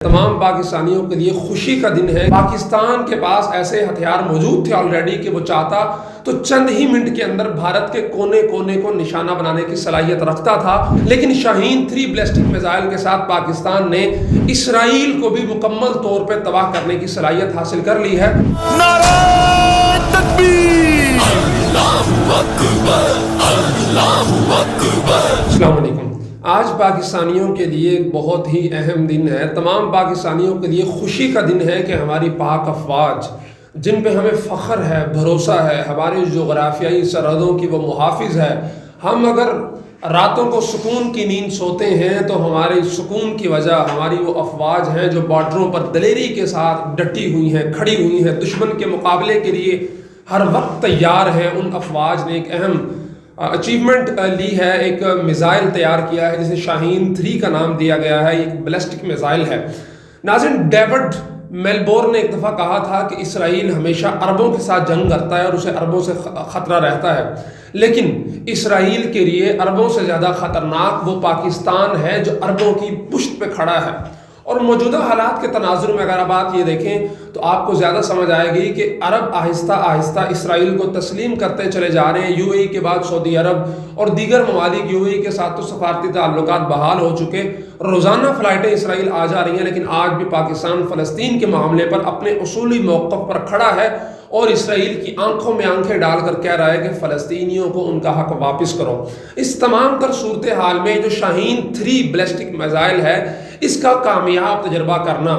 تمام پاکستانیوں کے لیے خوشی کا دن ہے۔ پاکستان کے پاس ایسے ہتھیار موجود تھے آلریڈی کہ وہ چاہتا تو چند ہی منٹ کے اندر بھارت کے کونے کونے کو نشانہ بنانے کی صلاحیت رکھتا تھا، لیکن شاہین 3 بیلسٹک میزائل کے ساتھ پاکستان نے اسرائیل کو بھی مکمل طور پہ تباہ کرنے کی صلاحیت حاصل کر لی ہے۔ نعرہ تکبیر! اللہ اکبر، اللہ اکبر۔ السلام علیکم۔ آج پاکستانیوں کے لیے ایک بہت ہی اہم دن ہے۔ تمام پاکستانیوں کے لیے خوشی کا دن ہے کہ ہماری پاک افواج جن پہ ہمیں فخر ہے، بھروسہ ہے، ہماری جغرافیائی سرحدوں کی وہ محافظ ہے۔ ہم اگر راتوں کو سکون کی نیند سوتے ہیں تو ہمارے سکون کی وجہ ہماری وہ افواج ہیں جو بارڈروں پر دلیری کے ساتھ ڈٹی ہوئی ہیں، کھڑی ہوئی ہیں، دشمن کے مقابلے کے لیے ہر وقت تیار ہیں۔ ان افواج نے ایک اہم اچیومنٹ لی ہے، ایک میزائل تیار کیا ہے جسے شاہین 3 کا نام دیا گیا ہے۔ ایک بیلسٹک میزائل ہے۔ ناظرین، ڈیوڈ میلبورن نے ایک دفعہ کہا تھا کہ اسرائیل ہمیشہ عربوں کے ساتھ جنگ کرتا ہے اور اسے عربوں سے خطرہ رہتا ہے، لیکن اسرائیل کے لیے عربوں سے زیادہ خطرناک وہ پاکستان ہے جو عربوں کی پشت پہ کھڑا ہے۔ اور موجودہ حالات کے تناظر میں اگر آپ بات یہ دیکھیں تو آپ کو زیادہ سمجھ آئے گی کہ عرب آہستہ آہستہ اسرائیل کو تسلیم کرتے چلے جا رہے ہیں۔ یو اے ای کے بعد سعودی عرب اور دیگر ممالک یو اے ای کے ساتھ تو سفارتی تعلقات بحال ہو چکے، روزانہ فلائٹیں اسرائیل آ جا رہی ہیں، لیکن آج بھی پاکستان فلسطین کے معاملے پر اپنے اصولی موقف پر کھڑا ہے اور اسرائیل کی آنکھوں میں آنکھیں ڈال کر کہہ رہا ہے کہ فلسطینیوں کو ان کا حق واپس کرو۔ اس تمام تر صورتحال میں جو شاہین 3 بیلسٹک میزائل ہے، اس کا کامیاب تجربہ کرنا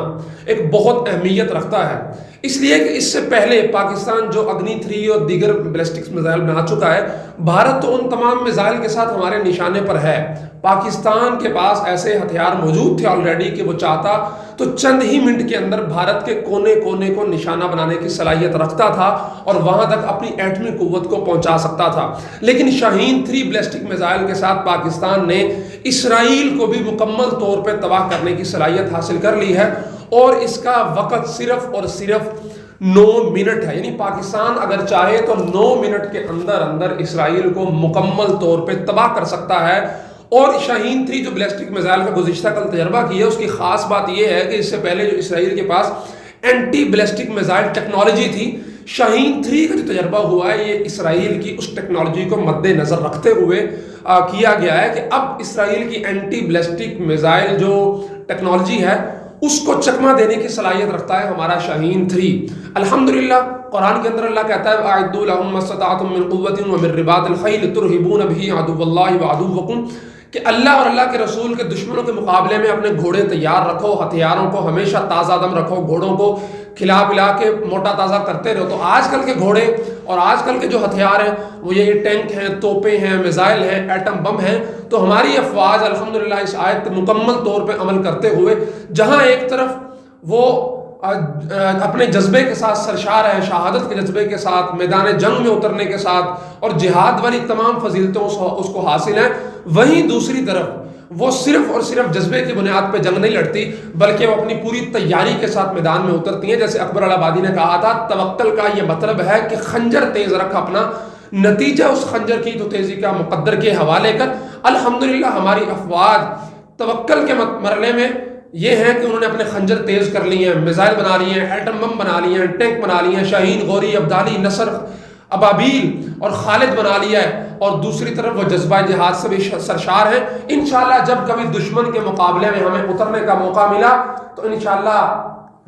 ایک بہت اہمیت رکھتا ہے، اس لیے کہ اس سے پہلے پاکستان جو اگنی 3 اور دیگر بیلسٹک میزائل بنا چکا ہے، بھارت تو ان تمام میزائل کے ساتھ ہمارے نشانے پر ہے۔ پاکستان کے پاس ایسے ہتھیار موجود تھے آلریڈی کہ وہ چاہتا تو چند ہی منٹ کے اندر بھارت کے کونے کونے کو نشانہ بنانے کی صلاحیت رکھتا تھا اور وہاں تک اپنی ایٹمی قوت کو پہنچا سکتا تھا، لیکن شاہین 3 بیلسٹک میزائل کے ساتھ پاکستان نے اسرائیل کو بھی مکمل طور پہ تباہ کرنے کی صلاحیت حاصل کر لی ہے، اور اس کا وقت صرف اور صرف 9 منٹ ہے۔ یعنی پاکستان اگر چاہے تو 9 منٹ کے اندر اندر اسرائیل کو مکمل طور پہ تباہ کر سکتا ہے۔ اور شاہین 3 جو بیلسٹک میزائل کا گزشتہ کل تجربہ کیا ہے، اس کی خاص بات یہ ہے کہ اس سے پہلے جو اسرائیل کے پاس اینٹی بیلسٹک میزائل ٹیکنالوجی تھی، شاہین 3 کا جو تجربہ ہوا ہے یہ اسرائیل کی اس ٹیکنالوجی کو مد نظر رکھتے ہوئے کیا گیا ہے کہ اب اسرائیل کی اینٹی بیلسٹک میزائل جو ٹیکنالوجی ہے اس کو چکمہ دینے کی صلاحیت رکھتا ہے ہمارا شاہین 3۔ الحمدللہ قرآن کے اندر اللہ کہتا ہے وَأَعِدُّوا لَهُم مَّا اسْتَطَعْتُم مِّن قُوَّةٍ وَمِن رِّبَاطِ الْخَيْلِ تُرْهِبُونَ بِهِ عَدُوَّ اللَّهِ وَعَدُوَّكُمْ، کہ اللہ اور اللہ کے رسول کے دشمنوں کے مقابلے میں اپنے گھوڑے تیار رکھو، ہتھیاروں کو ہمیشہ تازہ دم رکھو، گھوڑوں کو کھلا پلا کے موٹا تازہ کرتے رہو۔ تو آج کل کے گھوڑے اور آج کل کے جو ہتھیار ہیں وہ یہ ٹینک ہیں، توپیں ہیں، میزائل ہیں، ایٹم بم ہیں۔ تو ہماری افواج الحمدللہ اس آیت پر مکمل طور پہ عمل کرتے ہوئے جہاں ایک طرف وہ اپنے جذبے کے ساتھ سرشار ہے، شہادت کے جذبے کے ساتھ، میدان جنگ میں اترنے کے ساتھ اور جہاد والی تمام فضیلتوں اس کو حاصل ہیں، وہیں دوسری طرف وہ صرف اور صرف جذبے کی بنیاد پہ جنگ نہیں لڑتی بلکہ وہ اپنی پوری تیاری کے ساتھ میدان میں اترتی ہیں۔ جیسے اکبر الآبادی نے کہا تھا، توکل کا یہ مطلب ہے کہ خنجر تیز رکھ اپنا، نتیجہ اس خنجر کی تو تیزی کا مقدر کے حوالے کر۔ الحمدللہ ہماری افواج توکل کے مرحلے میں یہ ہے کہ انہوں نے اپنے خنجر تیز کر لی ہیں، میزائل بنا لی ہیں، ایٹم بم بنا لی ہیں، ٹینک بنا لی ہیں، شاہین، غوری، ابدالی، نصر، ابابیل اور خالد بنا لیا ہے، اور دوسری طرف وہ جذبہ جہاد سے بھی سرشار ہیں۔ انشاءاللہ جب کبھی دشمن کے مقابلے میں ہمیں اترنے کا موقع ملا تو انشاءاللہ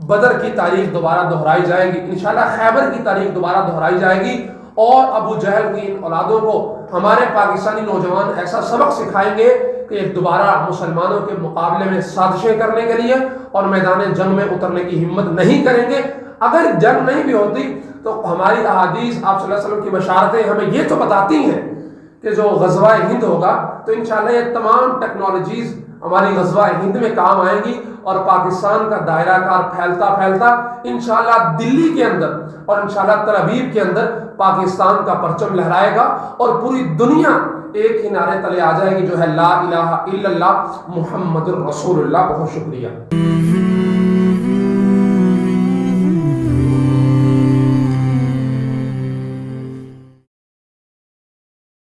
بدر کی تاریخ دوبارہ دہرائی جائے گی، انشاءاللہ خیبر کی تاریخ دوبارہ دہرائی جائے گی، اور ابو جہل کی ان اولادوں کو ہمارے پاکستانی نوجوان ایسا سبق سکھائیں گے کہ دوبارہ مسلمانوں کے مقابلے میں سازشیں کرنے کے لیے اور میدان جنگ میں اترنے کی ہمت نہیں کریں گے۔ اگر جنگ نہیں بھی ہوتی تو ہماری احادیث آپ صلی اللہ علیہ وسلم کی بشارتیں ہمیں یہ تو بتاتی ہیں کہ جو غزوہ ہند ہوگا تو انشاءاللہ یہ تمام ٹیکنالوجیز ہماری غزوہ ہند میں کام آئیں گی، اور پاکستان کا دائرہ کار پھیلتا پھیلتا انشاءاللہ دلی کے اندر اور انشاءاللہ تل ابیب کے اندر پاکستان کا پرچم لہرائے گا، اور پوری دنیا ایک ہی نعرے تلے آ جائے گی جو ہے لا الہ الا اللہ محمد الرسول اللہ۔ بہت شکریہ۔